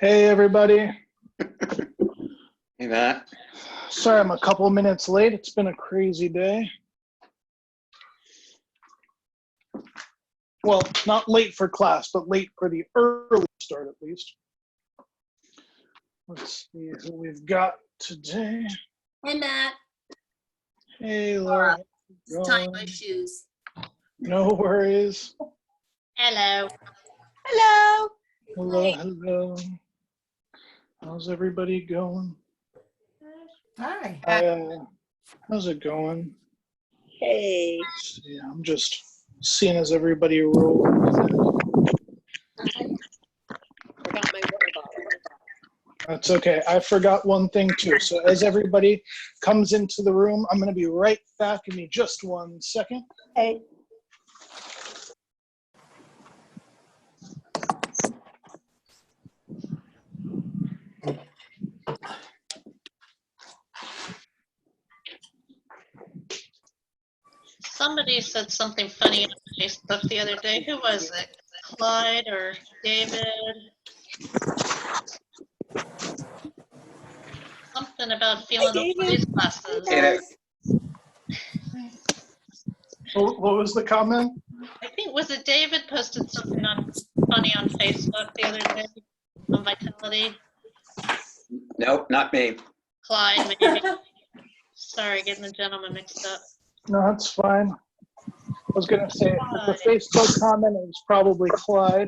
Hey, everybody. Hey, Matt. Sorry I'm a couple minutes late. It's been a crazy day. Well, not late for class, but late for the early start at least. Let's see who we've got today. Hey, Matt. Hey, Laura. Just tying my shoes. No worries. Hello. Hello. Hello, hello. How's everybody going? Hi. How's it going? Hey. Let's see, I'm just seeing as everybody rolls. Forgot my water bottle. That's okay. I forgot one thing too. So as everybody comes into the room, I'm going to be right back. Give me just 1 second. Hey. Somebody said something funny on Facebook the other day. Who was it? Clyde or David? Something about feeling old for these classes. Hey, What was the comment? I think, was it David posted something funny on Facebook the other day on Vitality? Nope, not me. Clyde, maybe. Sorry, getting the gentleman mixed up. No, that's fine. I was going to say, if the Facebook comment, it was probably Clyde.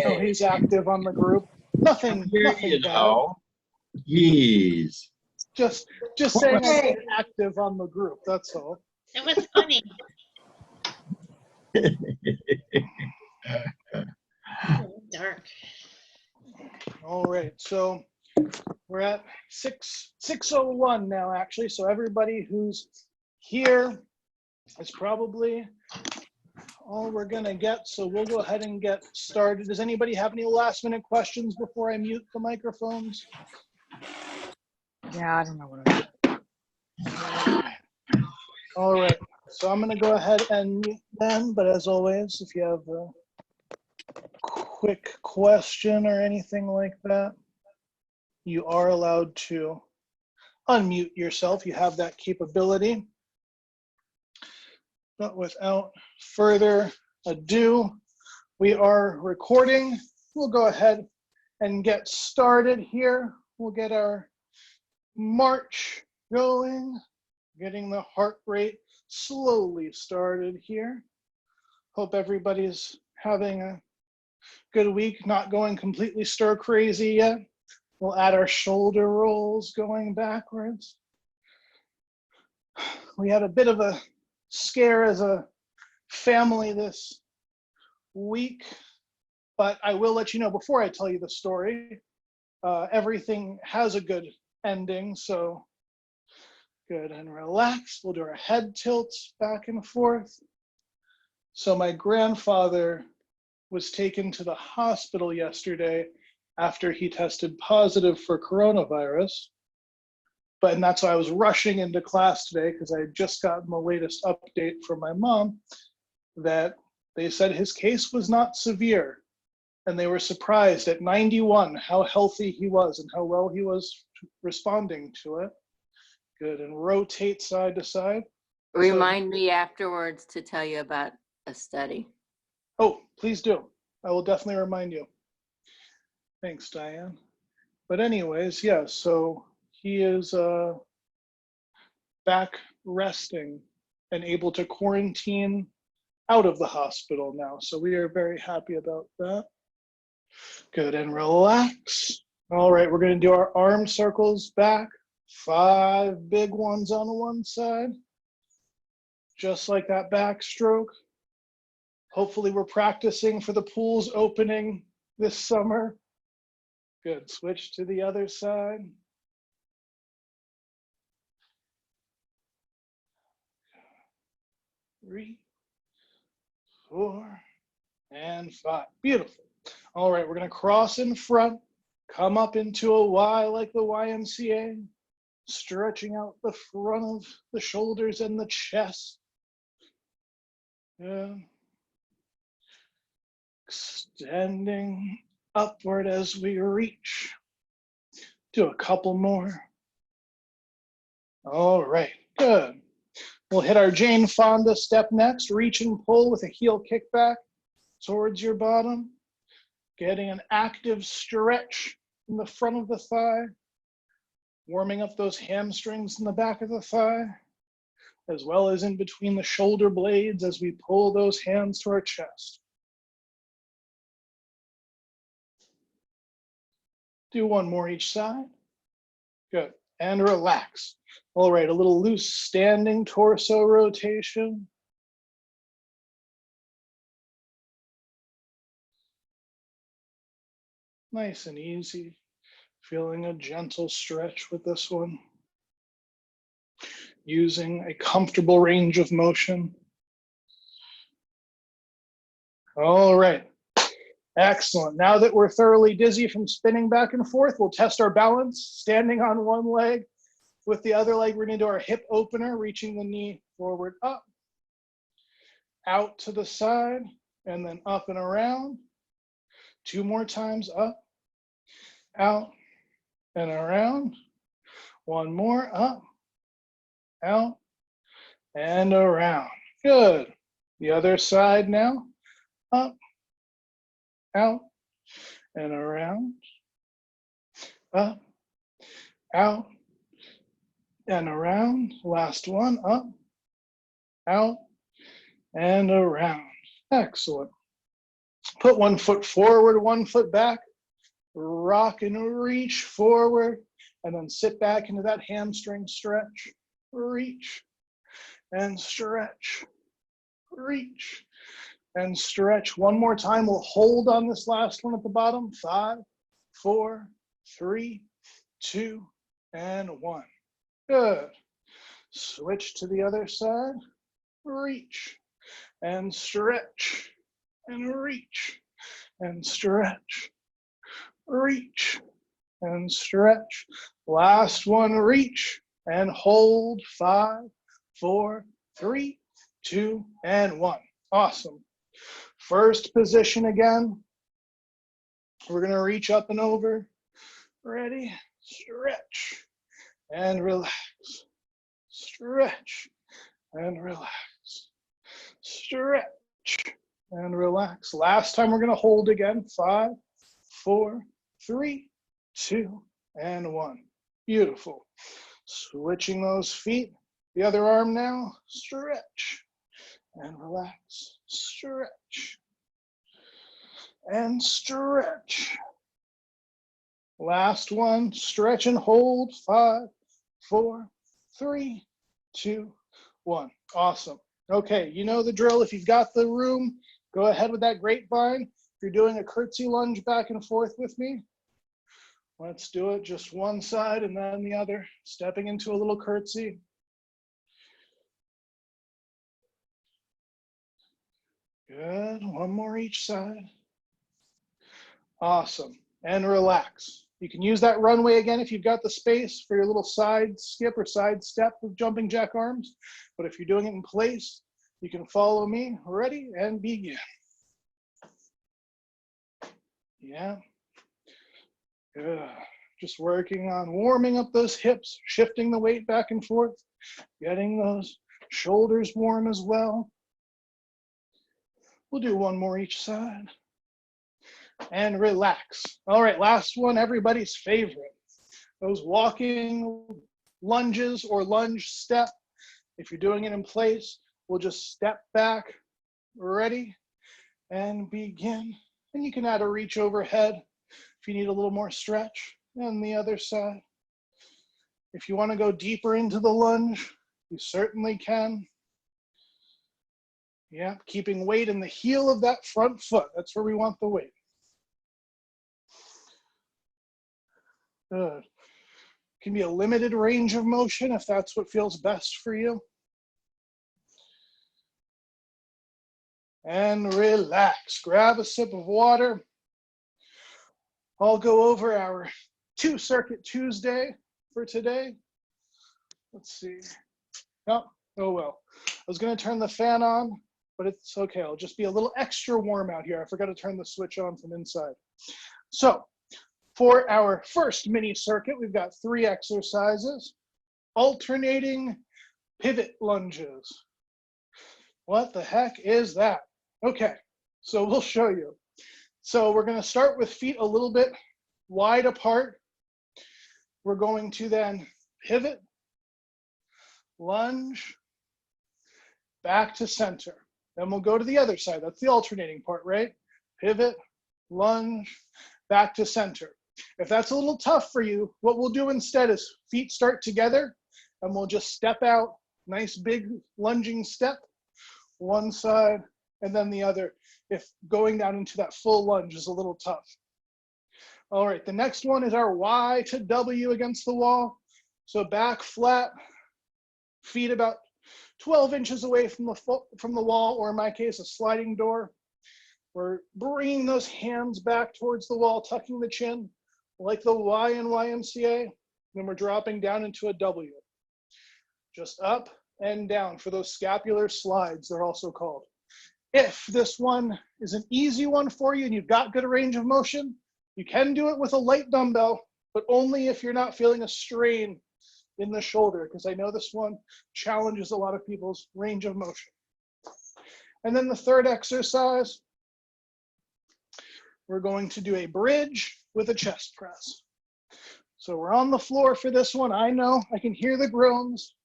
Oh, he's active on the group. Nothing bad. Jeez. Just saying I'm active on the group, that's all. It was funny. Dark. All right, so we're at 6:01 now, actually. So everybody who's here is probably all we're gonna get. So we'll go ahead and get started. Does anybody have any last-minute questions before I mute the microphones? Yeah, I don't know what I'm doing. All right, so I'm gonna go ahead and mute them. But as always, if you have a quick question or anything like that, you are allowed to unmute yourself. You have that capability. But without further ado, we are recording. We'll go ahead and get started here. We'll get our march going, getting the heart rate slowly started here. Hope everybody's having a good week, not going completely stir crazy yet. We'll add our shoulder rolls going backwards. We had a bit of a scare as a family this week, but I will let you know before I tell you the story. Everything has a good ending, so good and relax. We'll do our head tilts back and forth. So my grandfather was taken to the hospital yesterday after he tested positive for coronavirus. And that's why I was rushing into class today, because I had just gotten the latest update from my mom that they said his case was not severe. And they were surprised at 91 how healthy he was and how well he was responding to it. Good, and rotate side to side. Remind me afterwards to tell you about a study. Oh, please do. I will definitely remind you. Thanks, Diane. But anyways, yeah, so he is back resting and able to quarantine out of the hospital now. So we are very happy about that. Good, and relax. All right, we're gonna do our arm circles back. 5 big ones on one side. Just like that backstroke. Hopefully we're practicing for the pools opening this summer. Good, switch to the other side. 3, 4, and 5. Beautiful. All right, we're gonna cross in front, come up into a Y like the YMCA, stretching out the front of the shoulders and the chest. Yeah. Extending upward as we reach. Do a couple more. All right, good. We'll hit our Jane Fonda step next. Reach and pull with a heel kickback towards your bottom. Getting an active stretch in the front of the thigh. Warming up those hamstrings in the back of the thigh, as well as in between the shoulder blades as we pull those hands to our chest. Do one more each side. Good. And relax. All right, a little loose standing torso rotation. Nice and easy. Feeling a gentle stretch with this one. Using a comfortable range of motion. All right. Excellent. Now that we're thoroughly dizzy from spinning back and forth, we'll test our balance, standing on one leg. With the other leg, we're going to do our hip opener, reaching the knee forward, up, out to the side, and then up and around. 2 more times, up, out, and around. 1 more, up, out, and around. Good. The other side now, up, out, and around, up, out, and around. Last one, up, out, and around. Excellent. Put 1 foot forward, 1 foot back, rock and reach forward, and then sit back into that hamstring stretch. Reach and stretch, reach and stretch. 1 more time. We'll hold on this last one at the bottom. 5, 4, 3, 2, and 1. Good. Switch to the other side. Reach and stretch and reach and stretch, reach and stretch. Last one, reach and hold. 5, 4, 3, 2, and 1. Awesome. First position again. We're going to reach up and over. Ready? Stretch and relax. Stretch and relax. Stretch and relax. Last time we're going to hold again. 5, 4, 3, 2, and 1. Beautiful. Switching those feet. The other arm now. Stretch and relax. Stretch and stretch. Last one. Stretch and hold. 5, 4, 3, 2, 1. Awesome. Okay, you know the drill. If you've got the room, go ahead with that grapevine. If you're doing a curtsy lunge back and forth with me, let's do it. Just one side and then the other. Stepping into a little curtsy. Good. 1 more each side. Awesome. And relax. You can use that runway again if you've got the space for your little side skip or side step with jumping jack arms. But if you're doing it in place, you can follow me. Ready and begin. Yeah. Good. Just working on warming up those hips, shifting the weight back and forth, getting those shoulders warm as well. We'll do 1 more each side. And relax. All right, last one, everybody's favorite. Those walking lunges or lunge step. If you're doing it in place, we'll just step back, ready, and begin. And you can add a reach overhead if you need a little more stretch. And the other side. If you want to go deeper into the lunge, you certainly can. Yeah, keeping weight in the heel of that front foot. That's where we want the weight. Good. Can be a limited range of motion if that's what feels best for you. And relax. Grab a sip of water. I'll go over our 2-circuit Tuesday for today. Let's see. Oh well. I was going to turn the fan on, but it's okay. I'll just be a little extra warm out here. I forgot to turn the switch on from inside. So for our first mini circuit, we've got 3 exercises. Alternating pivot lunges. What the heck is that? Okay, so we'll show you. So we're going to start with feet a little bit wide apart. We're going to then pivot, lunge, back to center. Then we'll go to the other side. That's the alternating part, right? Pivot, lunge, back to center. If that's a little tough for you, what we'll do instead is feet start together and we'll just step out, nice big lunging step, one side and then the other, if going down into that full lunge is a little tough. All right, the next one is our Y to W against the wall. So back flat, feet about 12 inches away from the wall, or in my case, a sliding door. We're bringing those hands back towards the wall, tucking the chin, like the Y in YMCA. Then we're dropping down into a W. Just up and down for those scapular slides, they're also called. If this one is an easy one for you and you've got good range of motion, you can do it with a light dumbbell, but only if you're not feeling a strain in the shoulder, because I know this one challenges a lot of people's range of motion. And then the third exercise, we're going to do a bridge with a chest press. So we're on the floor for this one. I know, I can hear the groans.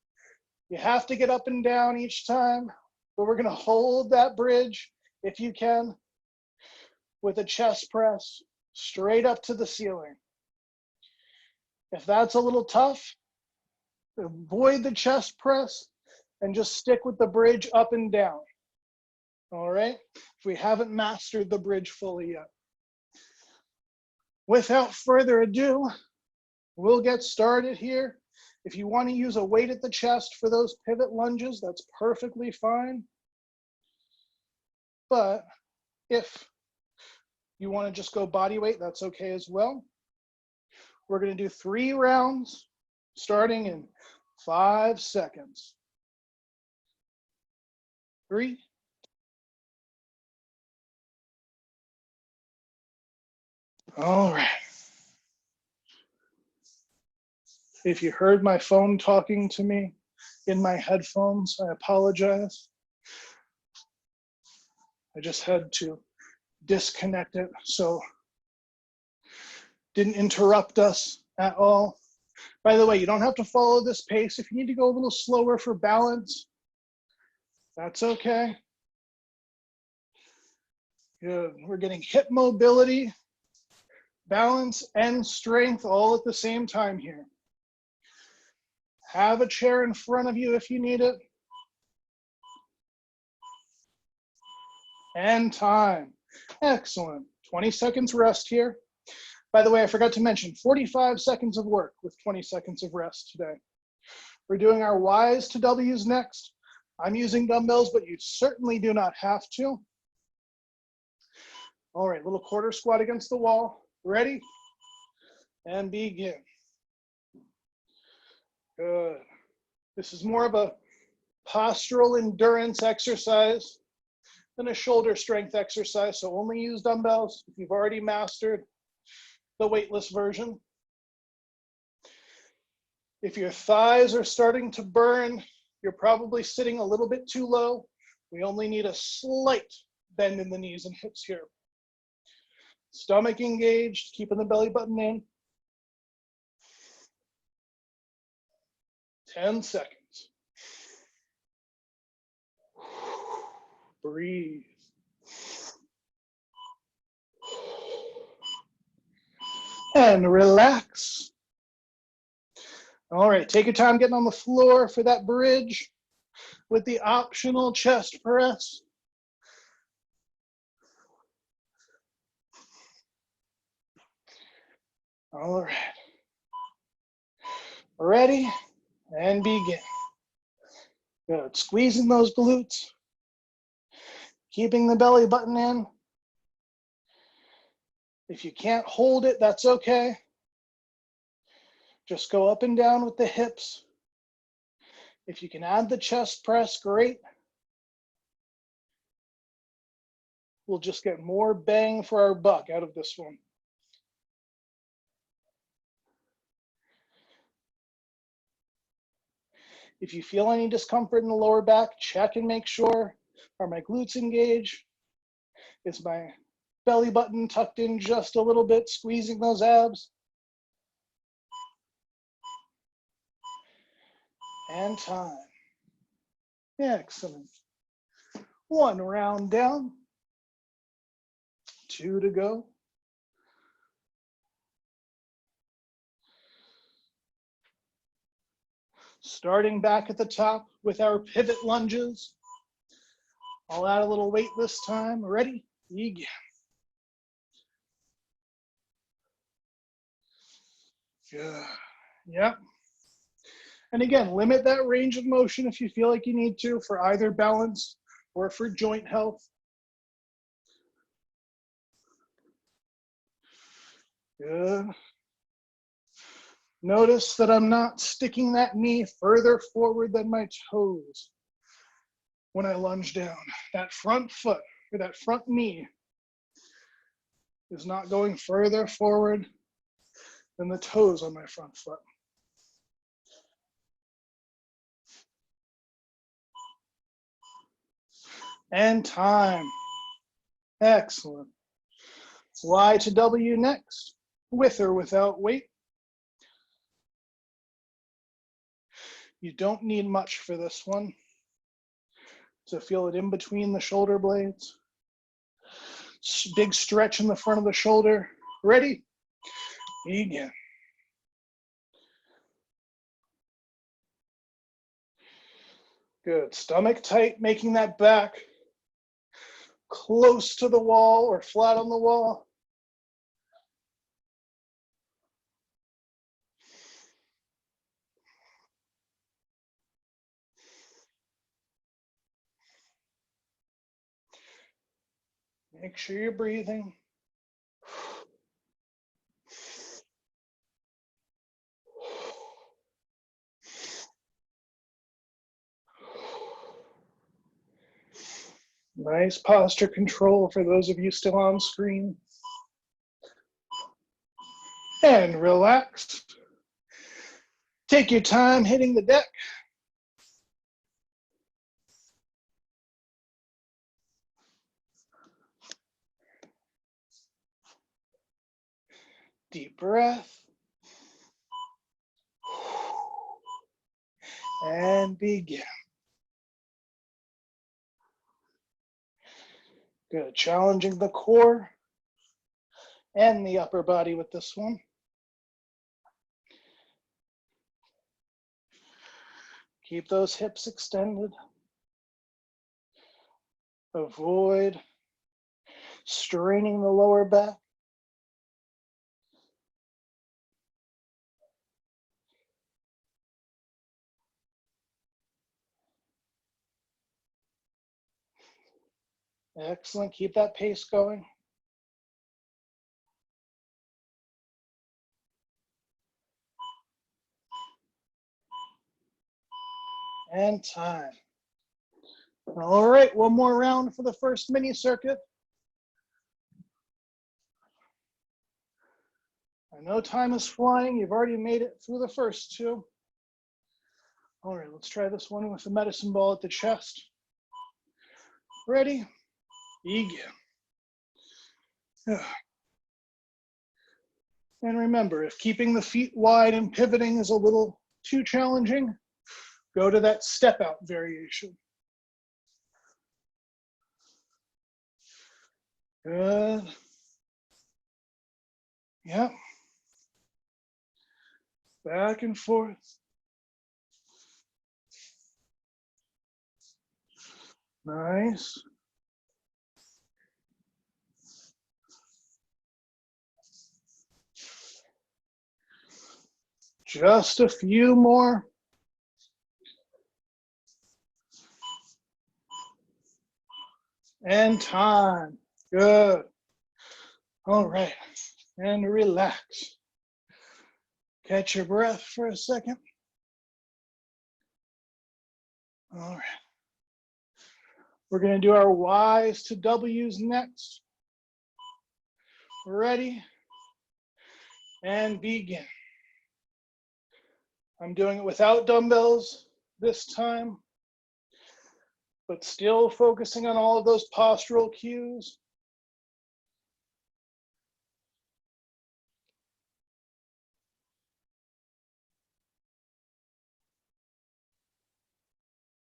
You have to get up and down each time, but we're gonna hold that bridge, if you can, with a chest press straight up to the ceiling. If that's a little tough, avoid the chest press and just stick with the bridge up and down. All right, if we haven't mastered the bridge fully yet. Without further ado, we'll get started here. If you want to use a weight at the chest for those pivot lunges, that's perfectly fine. But if you want to just go body weight, that's okay as well. We're going to do 3 rounds, starting in 5 seconds. 3. All right. If you heard my phone talking to me in my headphones, I apologize. I just had to disconnect it, so didn't interrupt us at all. By the way, you don't have to follow this pace. If you need to go a little slower for balance, that's okay. Good. We're getting hip mobility, balance, and strength all at the same time here. Have a chair in front of you if you need it. And time. Excellent. 20 seconds rest here. By the way, I forgot to mention 45 seconds of work with 20 seconds of rest today. We're doing our Ys to Ws next. I'm using dumbbells, but you certainly do not have to. All right, little quarter squat against the wall. Ready? And begin. Good. This is more of a postural endurance exercise than a shoulder strength exercise, so only use dumbbells if you've already mastered the weightless version. If your thighs are starting to burn, you're probably sitting a little bit too low. We only need a slight bend in the knees and hips here. Stomach engaged, keeping the belly button in. 10 seconds. Breathe. And relax. All right, take your time getting on the floor for that bridge with the optional chest press. All right. Ready? And begin. Good. Squeezing those glutes. Keeping the belly button in. If you can't hold it, that's okay. Just go up and down with the hips. If you can add the chest press, great. We'll just get more bang for our buck out of this one. If you feel any discomfort in the lower back, check and make sure. Are my glutes engaged? Is my belly button tucked in just a little bit, squeezing those abs? And time. Excellent. 1 round down. 2 to go. Starting back at the top with our pivot lunges. I'll add a little weight this time. Ready? Begin. Good. Yep. And again, limit that range of motion if you feel like you need to for either balance or for joint health. Good. Notice that I'm not sticking that knee further forward than my toes when I lunge down. That front foot or that front knee is not going further forward than the toes on my front foot. And time. Excellent. Y to W next, with or without weight. You don't need much for this one. So feel it in between the shoulder blades. Big stretch in the front of the shoulder. Ready? Begin. Good. Stomach tight, making that back close to the wall or flat on the wall. Make sure you're breathing. Nice posture control for those of you still on screen. And relax. Take your time hitting the deck. Deep breath. And begin. Good. Challenging the core and the upper body with this one. Keep those hips extended. Avoid straining the lower back. Excellent. Keep that pace going. And time. All right, one more round for the first mini circuit. I know time is flying. You've already made it through the first two. All right, let's try this one with the medicine ball at the chest. Ready? Begin. And remember, if keeping the feet wide and pivoting is a little too challenging, go to that step out variation. Good. Yep. Back and forth. Nice. Just a few more. And time. Good. All right. And relax. Catch your breath for a second. All right. We're going to do our Y's to W's next. Ready? And begin. I'm doing it without dumbbells, this time, but still focusing on all of those postural cues.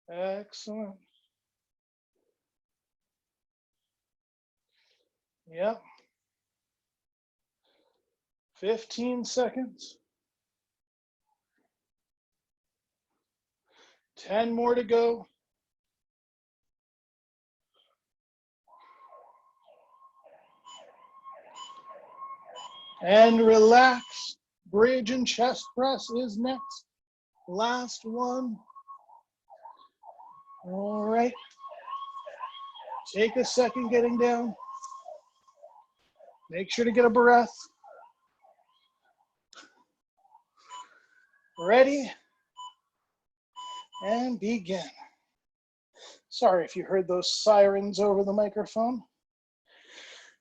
Excellent. Yep. 15 seconds. 10 more to go. And relax. Bridge and chest press is next. Last one. All right. Take a second getting down. Make sure to get a breath. Ready? And begin. Sorry if you heard those sirens over the microphone.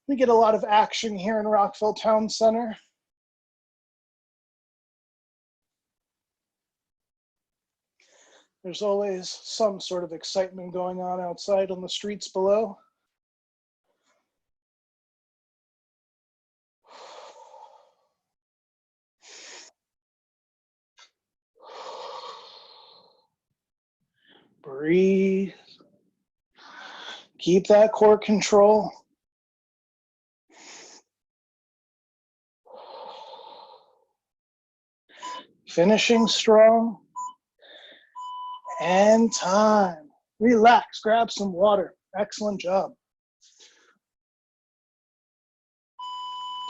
We get a lot of action here in Rockville Town Center. There's always some sort of excitement going on outside on the streets below. Breathe. Keep that core control. Finishing strong. And time. Relax, grab some water. Excellent job.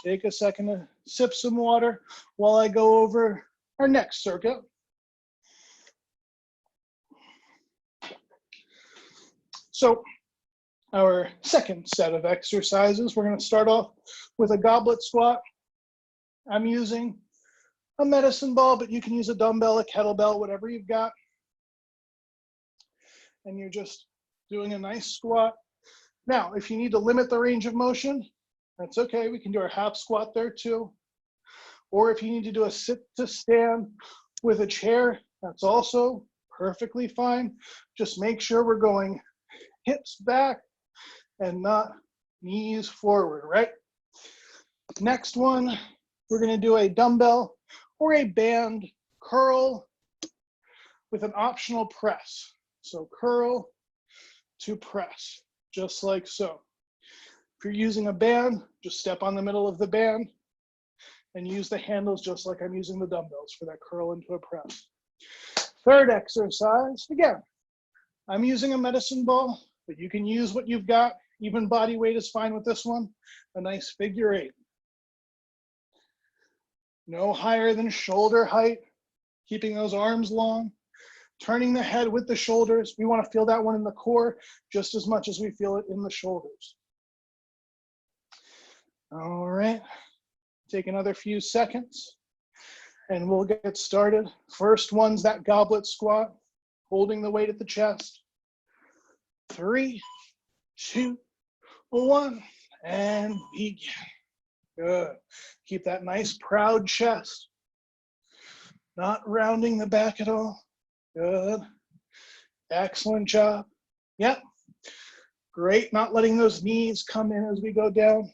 Take a second to sip some water while I go over our next circuit. So our second set of exercises, we're going to start off with a goblet squat. I'm using a medicine ball, but you can use a dumbbell, a kettlebell, whatever you've got. And you're just doing a nice squat. Now, if you need to limit the range of motion, that's okay. We can do our half squat there too. Or if you need to do a sit to stand with a chair, that's also perfectly fine. Just make sure we're going hips back and not knees forward, right? Next one, we're gonna do a dumbbell or a band curl with an optional press. So curl to press, just like so. If you're using a band, just step on the middle of the band and use the handles just like I'm using the dumbbells for that curl into a press. Third exercise, again, I'm using a medicine ball, but you can use what you've got. Even body weight is fine with this one. A nice figure 8. No higher than shoulder height, keeping those arms long. Turning the head with the shoulders. We want to feel that one in the core just as much as we feel it in the shoulders. All right, take another few seconds and we'll get started. First one's that goblet squat, holding the weight at the chest. 3, 2, 1, and begin. Good. Keep that nice proud chest, not rounding the back at all. Good. Excellent job. Yep. Great. Not letting those knees come in as we go down.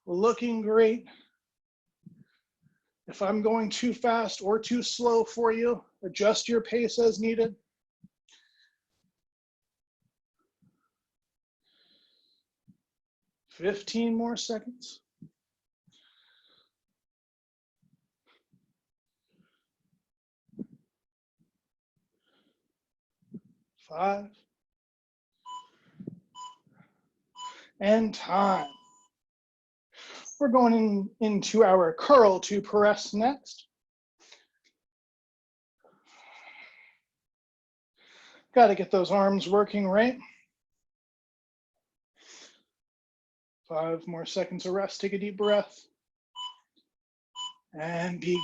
Looking great. If I'm going too fast or too slow for you, adjust your pace as needed. Fifteen more seconds. 5. And time. We're going into our curl to press next. Got to get those arms working, right? 5 more seconds of rest. Take a deep breath. And begin.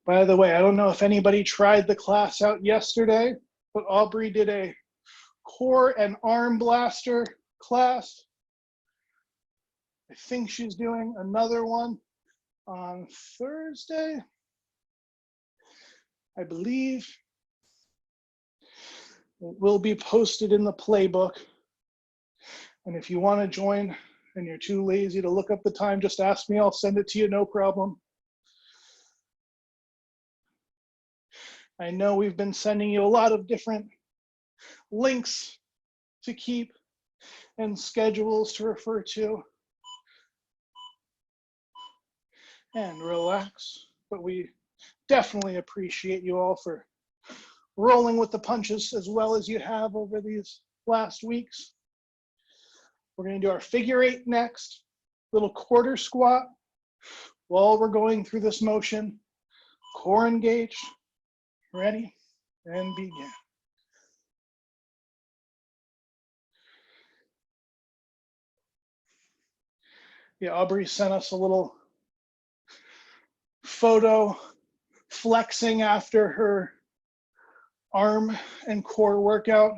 By the way, I don't know if anybody tried the class out yesterday, but Aubrey did a core and arm blaster class. I think she's doing another one on Thursday. I believe it will be posted in the playbook. And if you want to join and you're too lazy to look up the time, just ask me. I'll send it to you, no problem. I know we've been sending you a lot of different links to keep and schedules to refer to. And relax, but we definitely appreciate you all for rolling with the punches as well as you have over these last weeks. We're going to do our figure 8 next, little quarter squat while we're going through this motion. Core engaged, ready, and begin. Yeah, Aubrey sent us a little photo flexing after her arm and core workout.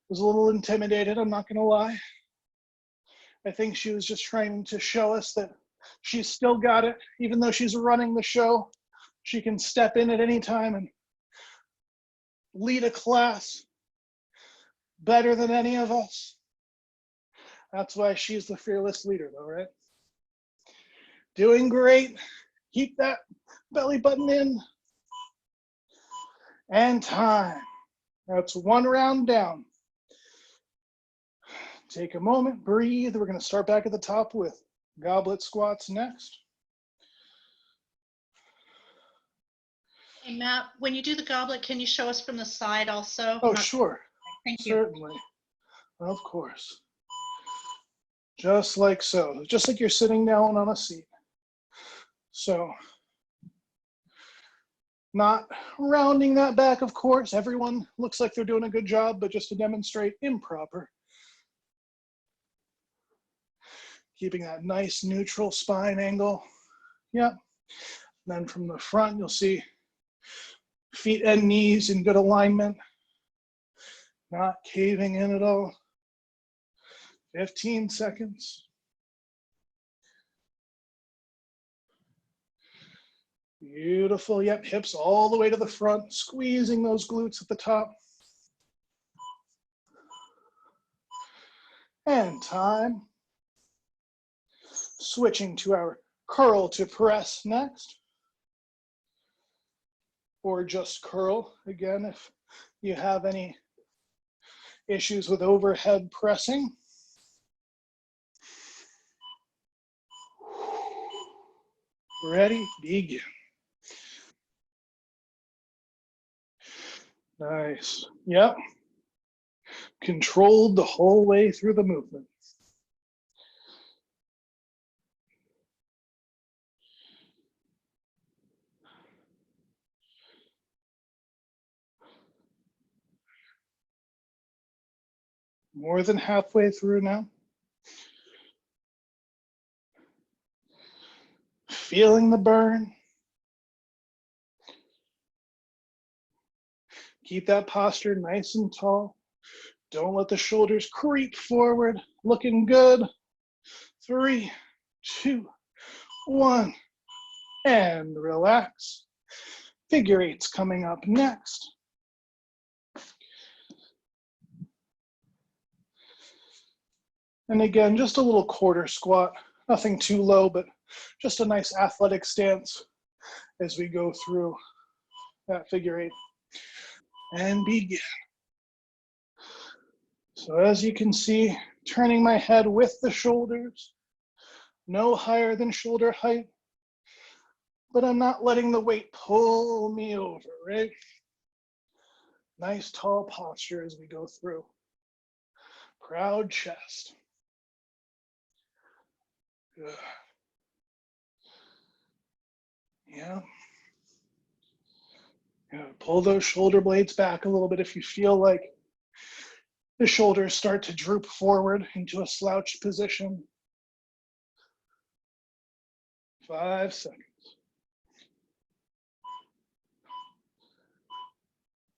Was a little intimidated, I'm not gonna lie. I think she was just trying to show us that she's still got it, even though she's running the show. She can step in at any time and lead a class better than any of us. That's why she's the fearless leader, though, right? Doing great. Keep that belly button in. And time. That's one round down. Take a moment, breathe. We're going to start back at the top with goblet squats next. Hey, Matt, when you do the goblet, can you show us from the side also? Oh, sure. Thank you. Certainly. Of course. Just like so. Just like you're sitting down on a seat. So, not rounding that back, of course. Everyone looks like they're doing a good job, but just to demonstrate improper. Keeping that nice neutral spine angle. Yep. Then from the front, you'll see feet and knees in good alignment. Not caving in at all. 15 seconds. Beautiful. Yep, hips all the way to the front, squeezing those glutes at the top. And time. Switching to our curl to press next. Or just curl, again, if you have any issues with overhead pressing. Ready, begin. Nice. Yep. Controlled the whole way through the movement. More than halfway through now. Feeling the burn. Keep that posture nice and tall. Don't let the shoulders creep forward. Looking good. 3, 2, 1. And relax. Figure 8's coming up next. And again, just a little quarter squat. Nothing too low, but just a nice athletic stance as we go through that figure 8. And begin. So as you can see, turning my head with the shoulders, no higher than shoulder height, but I'm not letting the weight pull me over, right? Nice tall posture as we go through. Proud chest. Good. Yeah. Pull those shoulder blades back a little bit if you feel like the shoulders start to droop forward into a slouched position. 5 seconds.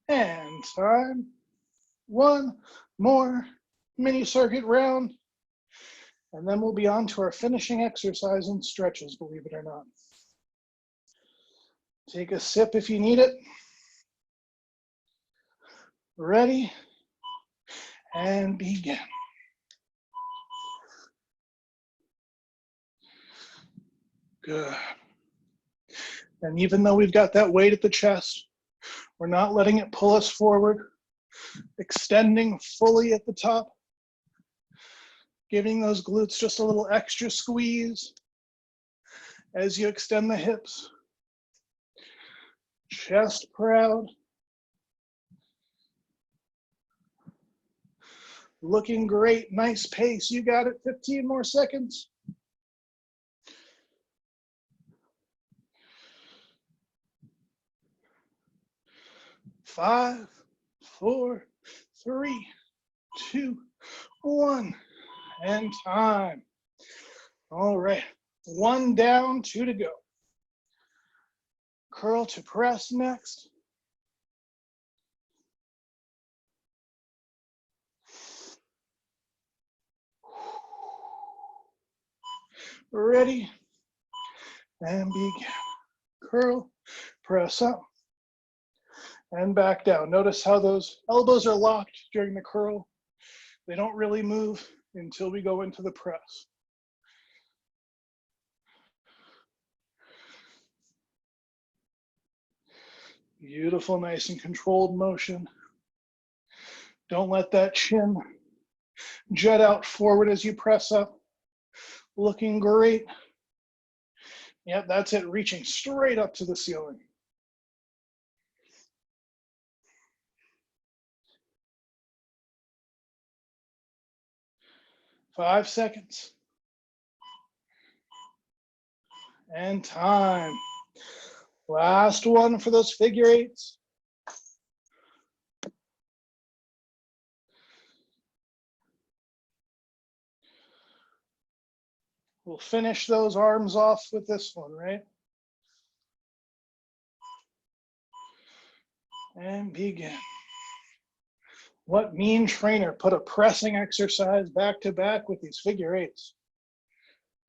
And time. 1 more mini circuit round. And then we'll be on to our finishing exercise and stretches, believe it or not. Take a sip if you need it. Ready? And begin. Good. And even though we've got that weight at the chest, we're not letting it pull us forward, extending fully at the top, giving those glutes just a little extra squeeze as you extend the hips. Chest proud. Looking great, nice pace. You got it, 15 more seconds. 5, 4, 3, 2, 1, and time. All right, 1 down, 2 to go. Curl to press next. Ready, and begin. Curl, press up, and back down. Notice how those elbows are locked during the curl. They don't really move until we go into the press. Beautiful, nice and controlled motion. Don't let that chin jet out forward as you press up. Looking great. Yep, that's it, reaching straight up to the ceiling. Five seconds. And time. Last one for those figure eights. We'll finish those arms off with this one, right? And begin. What mean trainer put a pressing exercise back to back with these figure eights?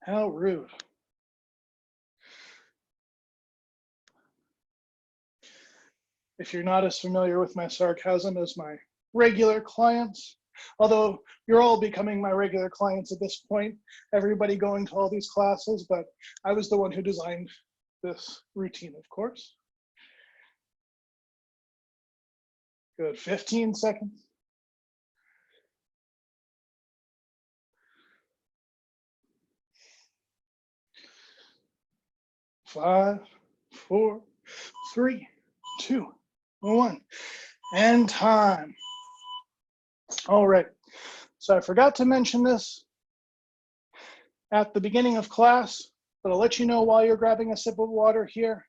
How rude. If you're not as familiar with my sarcasm as my regular clients, although you're all becoming my regular clients at this point, everybody going to all these classes, but I was the one who designed this routine, of course. Good, 15 seconds. Five, 4, 3, 2, 1, and time. All right, so I forgot to mention this at the beginning of class, but I'll let you know while you're grabbing a sip of water here.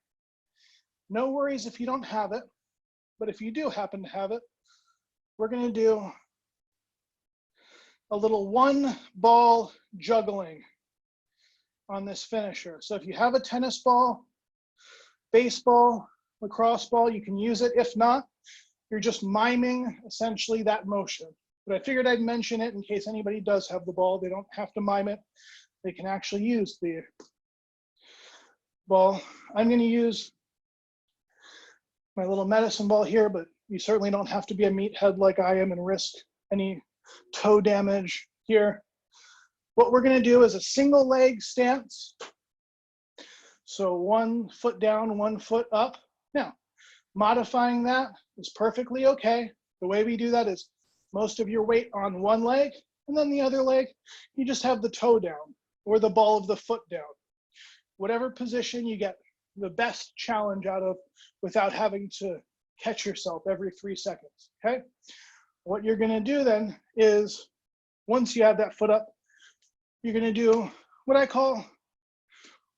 No worries if you don't have it, but if you do happen to have it, we're gonna do a little 1-ball juggling on this finisher. So if you have a tennis ball, baseball, lacrosse ball, you can use it. If not, you're just miming essentially that motion. But I figured I'd mention it in case anybody does have the ball. They don't have to mime it. They can actually use the ball. I'm going to use my little medicine ball here, but you certainly don't have to be a meathead like I am and risk any toe damage here. What we're going to do is a single leg stance. So 1 foot down, 1 foot up. Now, modifying that is perfectly okay. The way we do that is most of your weight on one leg, and then the other leg, you just have the toe down or the ball of the foot down. Whatever position you get the best challenge out of without having to catch yourself every 3 seconds, okay? What you're gonna do then is, once you have that foot up, you're gonna do what I call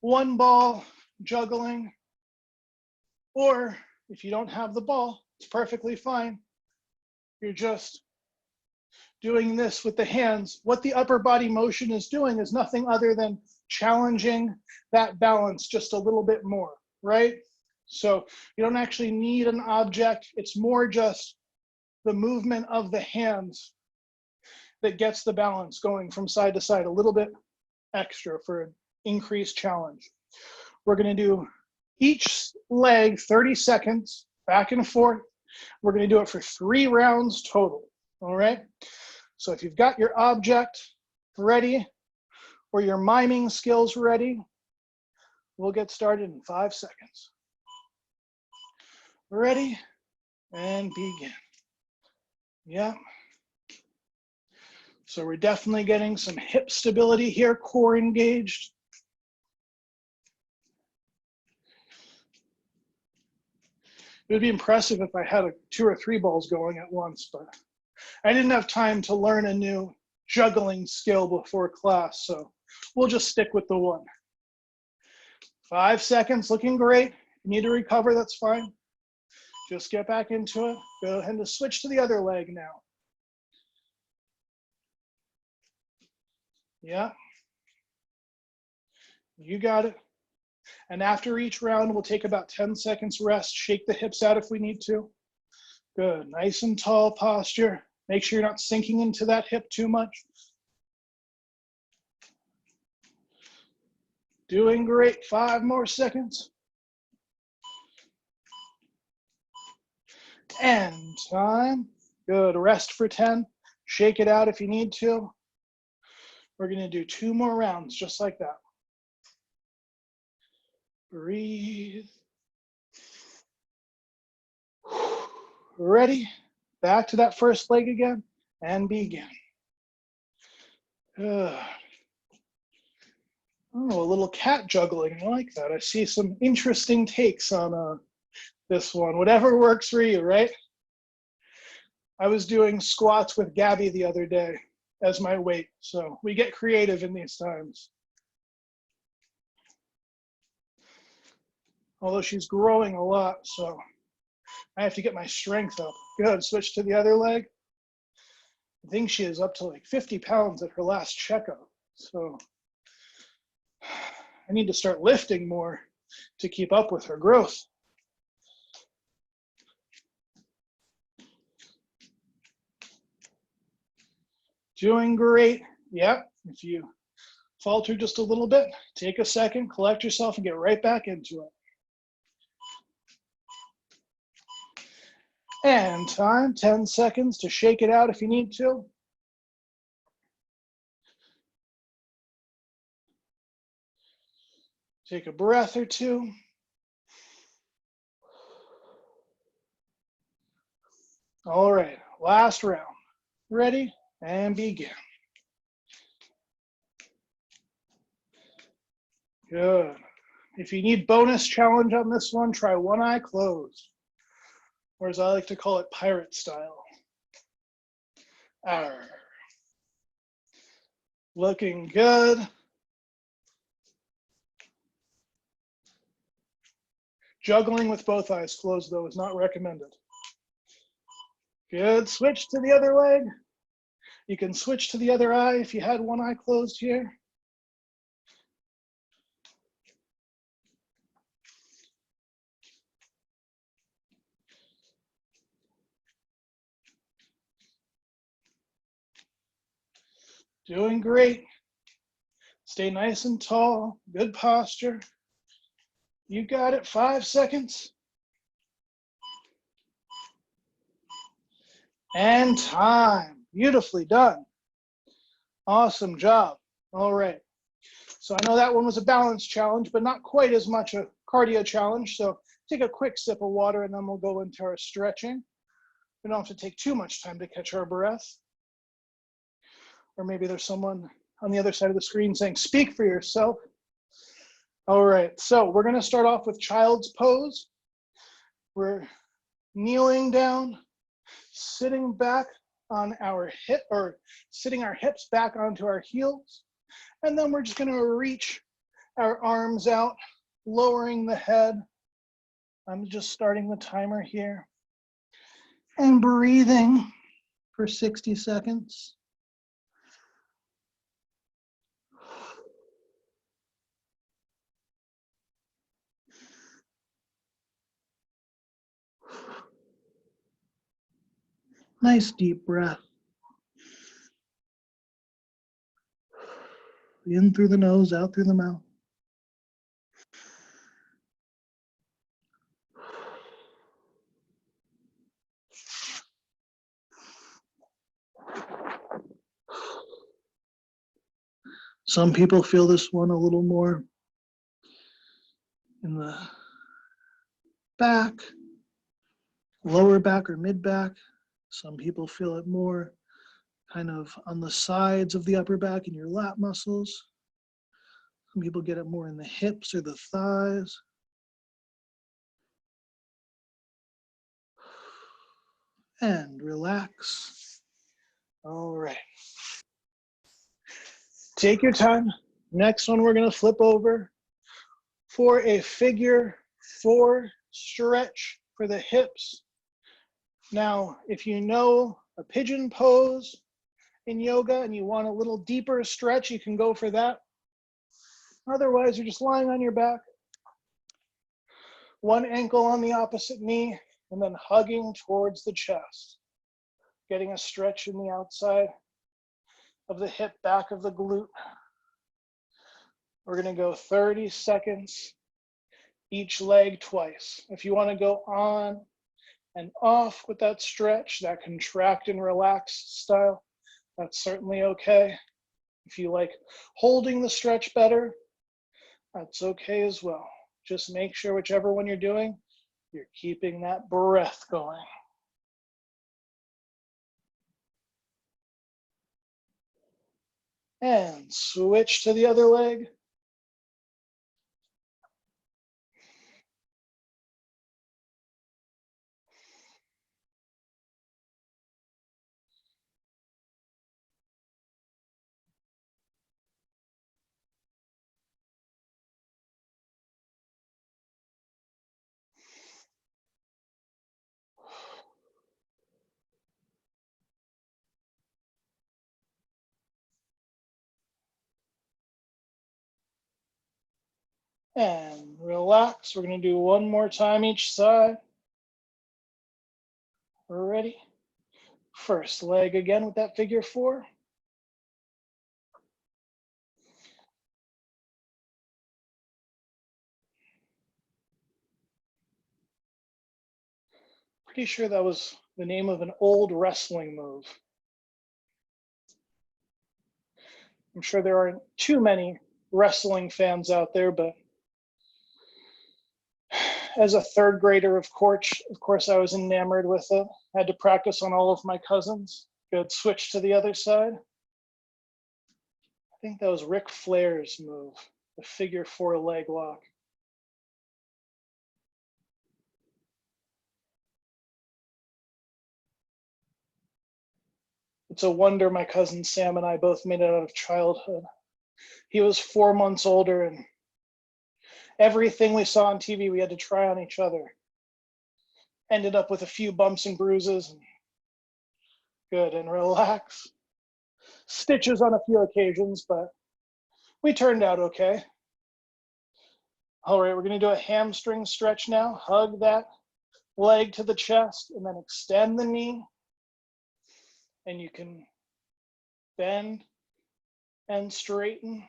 1-ball juggling, or if you don't have the ball, it's perfectly fine. You're just doing this with the hands. What the upper body motion is doing is nothing other than challenging that balance just a little bit more, right? So you don't actually need an object. It's more just the movement of the hands that gets the balance going from side to side, a little bit extra for an increased challenge. We're gonna do Each leg, 30 seconds, back and forth. We're going to do it for 3 rounds total. All right. So if you've got your object ready or your miming skills ready, we'll get started in 5 seconds. Ready and begin. Yeah. So we're definitely getting some hip stability here, core engaged. It would be impressive if I had 2 or 3 balls going at once, but I didn't have time to learn a new juggling skill before class, so we'll just stick with the one. 5 seconds, looking great. If you need to recover, that's fine. Just get back into it. Go ahead and switch to the other leg now. Yeah. You got it. And after each round, we'll take about 10 seconds rest. Shake the hips out if we need to. Good. Nice and tall posture. Make sure you're not sinking into that hip too much. Doing great. 5 more seconds. And time. Good. Rest for 10. Shake it out if you need to. We're going to do 2 more rounds just like that. Breathe. Ready? Back to that first leg again and begin. Good. Oh, a little cat juggling. I like that. I see some interesting takes on this one. Whatever works for you, right? I was doing squats with Gabby the other day as my weight, so we get creative in these times. Although she's growing a lot, so I have to get my strength up. Good, switch to the other leg. I think she is up to like 50 pounds at her last checkup, so I need to start lifting more to keep up with her growth. Doing great. Yep. If you falter just a little bit, take a second, collect yourself, and get right back into it. And time, 10 seconds to shake it out if you need to. Take a breath or two. All right, last round. Ready? And begin. Good. If you need bonus challenge on this one, try one eye closed. Or as I like to call it, pirate style. Arr. Looking good. Juggling with both eyes closed, though, is not recommended. Good. Switch to the other leg. You can switch to the other eye if you had one eye closed here. Doing great. Stay nice and tall. Good posture. You got it. 5 seconds. And time. Beautifully done. Awesome job. All right. So I know that one was a balance challenge, but not quite as much a cardio challenge. So take a quick sip of water and then we'll go into our stretching. We don't have to take too much time to catch our breath. Or maybe there's someone on the other side of the screen saying, speak for yourself. All right, so we're gonna start off with child's pose. We're kneeling down, sitting back on our hip, or sitting our hips back onto our heels. And then we're just gonna reach our arms out, lowering the head. I'm just starting the timer here. And breathing for 60 seconds. Nice deep breath. In through the nose, out through the mouth. Some people feel this one a little more in the back, lower back or mid back. Some people feel it more kind of on the sides of the upper back in your lat muscles. Some people get it more in the hips or the thighs. And relax. All right. Take your time. Next one, we're going to flip over for a figure 4 stretch for the hips. Now, if you know a pigeon pose in yoga and you want a little deeper stretch, you can go for that. Otherwise, you're just lying on your back, one ankle on the opposite knee, and then hugging towards the chest, getting a stretch in the outside of the hip, back of the glute. We're going to go 30 seconds each leg twice. If you want to go on and off with that stretch, that contract and relax style, that's certainly okay. If you like holding the stretch better, that's okay as well. Just make sure whichever one you're doing, you're keeping that breath going. And switch to the other leg. And relax. We're going to do one more time each side. We're ready. First leg again with that figure 4. Pretty sure that was the name of an old wrestling move. I'm sure there aren't too many wrestling fans out there, but as a 3rd grader, of course, I was enamored with it. I had to practice on all of my cousins. Good, switch to the other side. I think that was Ric Flair's move, the figure 4 leg lock. It's a wonder my cousin Sam and I both made it out of childhood. He was 4 months older, and everything we saw on TV, we had to try on each other. Ended up with a few bumps and bruises. Good, and relax. Stitches on a few occasions, but we turned out okay. All right, we're gonna do a hamstring stretch now. Hug that leg to the chest and then extend the knee. And you can bend and straighten,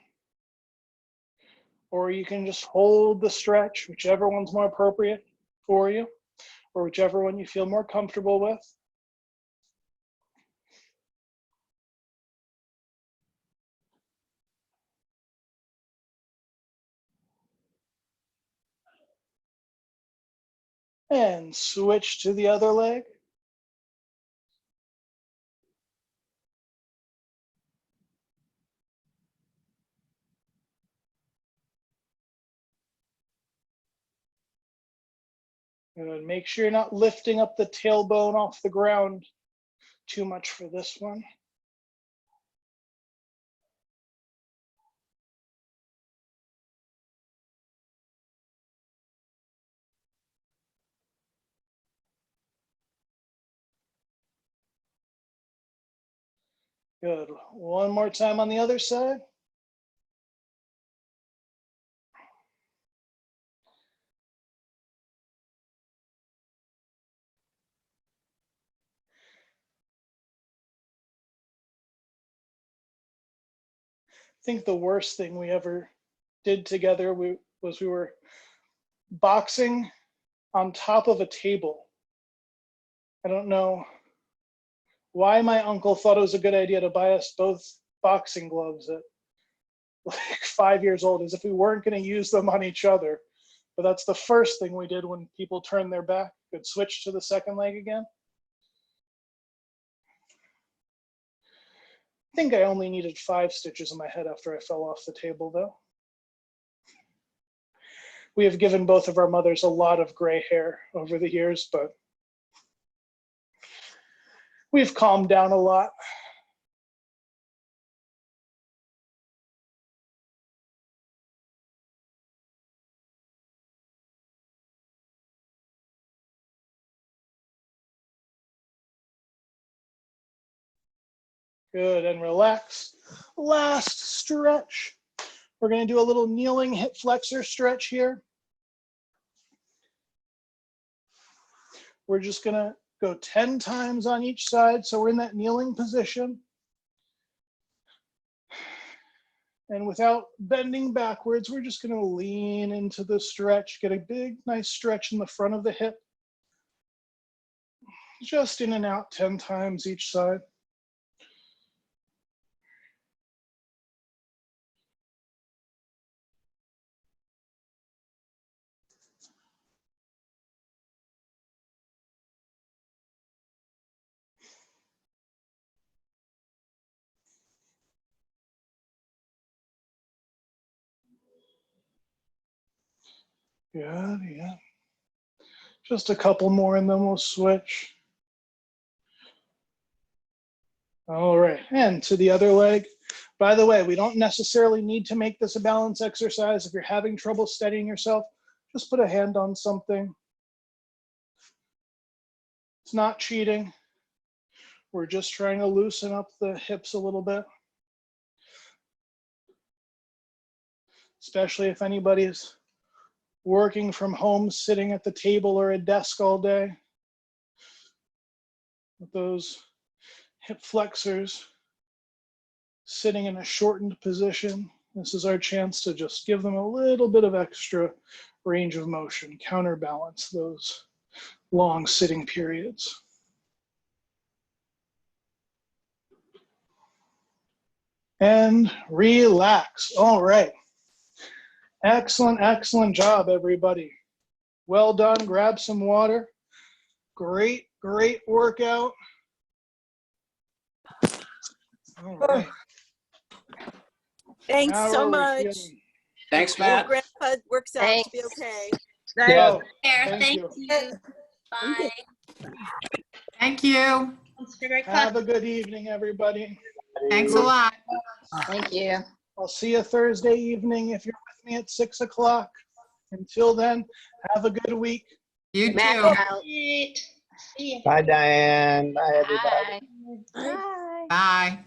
or you can just hold the stretch, whichever one's more appropriate for you, or whichever one you feel more comfortable with. And switch to the other leg. Good. Make sure you're not lifting up the tailbone off the ground too much for this one. Good. One more time on the other side. I think the worst thing we ever did together was we were boxing on top of a table. I don't know why my uncle thought it was a good idea to buy us both boxing gloves at like 5 years old, as if we weren't going to use them on each other. But that's the first thing we did when people turned their back. Could switch to the second leg again. I think I only needed 5 stitches in my head after I fell off the table, though. We have given both of our mothers a lot of gray hair over the years, but we've calmed down a lot. Good, and relax. Last stretch. We're going to do a little kneeling hip flexor stretch here. We're just going to go 10 times on each side, so we're in that kneeling position. And without bending backwards, we're just going to lean into the stretch, get a big, nice stretch in the front of the hip. Just in and out 10 times each side. Good, yeah. Just a couple more and then we'll switch. All right, and to the other leg. By the way, we don't necessarily need to make this a balance exercise. If you're having trouble steadying yourself, just put a hand on something. It's not cheating. We're just trying to loosen up the hips a little bit. Especially if anybody's working from home, sitting at the table or a desk all day. With those hip flexors sitting in a shortened position, this is our chance to just give them a little bit of extra range of motion, counterbalance those long sitting periods. And relax. All right. Excellent, excellent job, everybody. Well done. Grab some water. Great, great workout. All right. Thanks How so are we much. feeling? Thanks, Your Matt. grandpa works out to be Thanks. okay. Oh, There, thank thank you. you. Bye. Thank you. Thanks for a great class. Have a good evening, everybody. Thanks a lot. Thank you. I'll see you Thursday evening if you're with me at 6 o'clock. Until then, have a good week. You Matt, too. out. Great. See ya. Bye, Diane. Bye, everybody. Bye. Bye. Bye.